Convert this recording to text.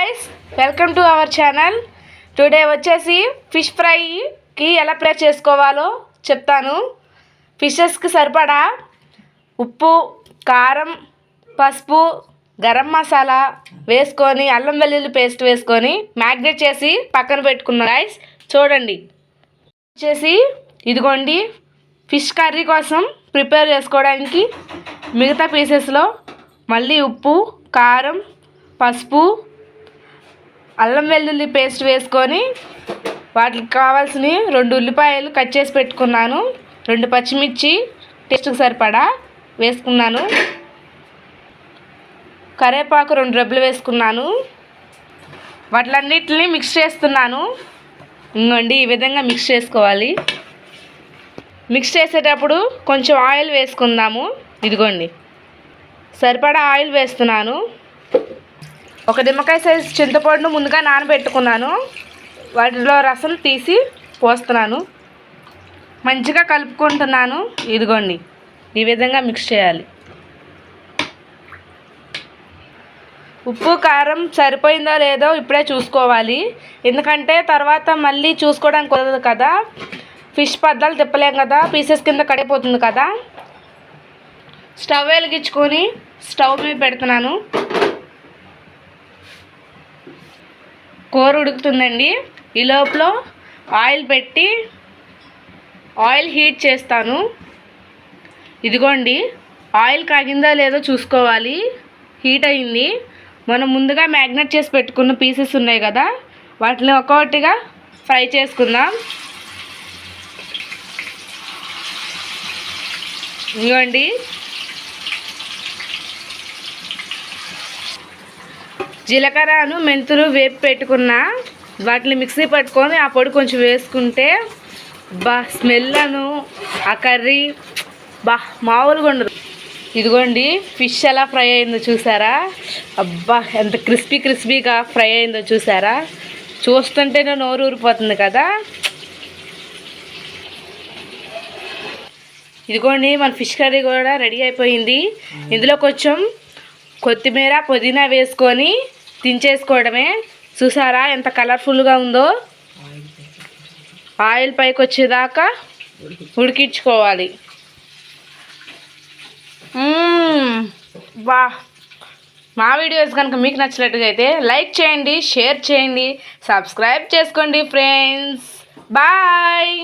guys, welcome to our channel. Today వచ్చేసి fish fry కి ఎలా ప్రిపేర్ చేసుకోవాలో చెప్తాను. ఫిషెస్ కి సరిపడా ఉప్పు, కారం, పసుపు, గరం మసాలా వేసుకొని అల్లం వెల్లుల్లి పేస్ట్ వేసుకొని మ్యాగ్నేట్ చేసి పక్కన పెట్టుకున్నాను guys. చూడండి. వచ్చేసి ఇదిగోండి ఫిష్ కర్రీ కోసం ప్రిపేర్ చేసుకోవడానికి మిగతా పీసెస్లో మళ్ళీ ఉప్పు, కారం, పసుపు, అల్లం వెల్లుల్లి పేస్ట్ వేసుకొని వాటికి కావాల్సిన 2 ఉల్లిపాయలు కట్ చేసి పెట్టుకున్నాను. 2 పచ్చిమిర్చి టేస్ట్కి సరిపడా వేసుకున్నాను. కరివేపాకు 2 రెబ్బలు వేసుకున్నాను. వాటిలన్నిటిని మిక్స్ చేస్తున్నాను. ఇంకోండి ఈ విధంగా మిక్స్ చేసుకోవాలి. మిక్స్ చేసేటప్పుడు కొంచెం ఆయిల్ వేసుకుందాము. ఇదిగోండి సరిపడా ఆయిల్ వేస్తున్నాను. ఒక నిమ్మకాయ సైజు చింతపండు ముందుగా నానబెట్టుకున్నాను. వాటిలో రసం తీసి పోస్తున్నాను. మంచిగా కలుపుకుంటున్నాను. ఇదిగోండి ఈ విధంగా మిక్స్ చేయాలి. ఉప్పు, కారం సరిపోయిందో లేదో ఇప్పుడే చూసుకోవాలి. ఎందుకంటే తర్వాత మళ్ళీ చూసుకోవడానికి కుదరదు కదా. ఫిష్ పద్దాలు తిప్పలేం కదా, పీసెస్ కింద కడిపోతుంది కదా. స్టవ్ వెలిగించుకొని స్టవ్ మీద పెడుతున్నాను. కూర ఉడుకుతుందండి. ఈ లోపల ఆయిల్ పెట్టి ఆయిల్ హీట్ చేస్తాను. ఇదిగోండి ఆయిల్ కాగిందో లేదో చూసుకోవాలి. హీట్ అయింది. మనం ముందుగా మ్యాగ్నేట్ చేసి పెట్టుకున్న పీసెస్ ఉన్నాయి కదా, వాటిని ఒక్కొక్కటిగా ఫ్రై చేసుకుందాం. ఇదిగోండి జీలకర్రను మెంతులు వేపి పెట్టుకున్న వాటిని మిక్సీ పట్టుకొని ఆ పొడి కొంచెం వేసుకుంటే స్మెల్లను ఆ కర్రీ మామూలుగా ఉండదు. ఇదిగోండి ఫిష్ ఎలా ఫ్రై అయిందో చూసారా? అబ్బా ఎంత క్రిస్పీగా ఫ్రై అయిందో చూసారా? చూస్తుంటేనే నోరు ఊరిపోతుంది కదా. ఇదిగోండి మన ఫిష్ కర్రీ కూడా రెడీ అయిపోయింది. ఇందులో కొంచెం కొత్తిమీర, పుదీనా వేసుకొని దించేసుకోవడమే. చూసారా ఎంత కలర్ఫుల్గా ఉందో? ఆయిల్ పైకి వచ్చేదాకా ఉడికించుకోవాలి. మా వీడియోస్ కనుక మీకు నచ్చినట్టుగా అయితే లైక్ చేయండి, షేర్ చేయండి, సబ్స్క్రైబ్ చేసుకోండి ఫ్రెండ్స్. బాయ్.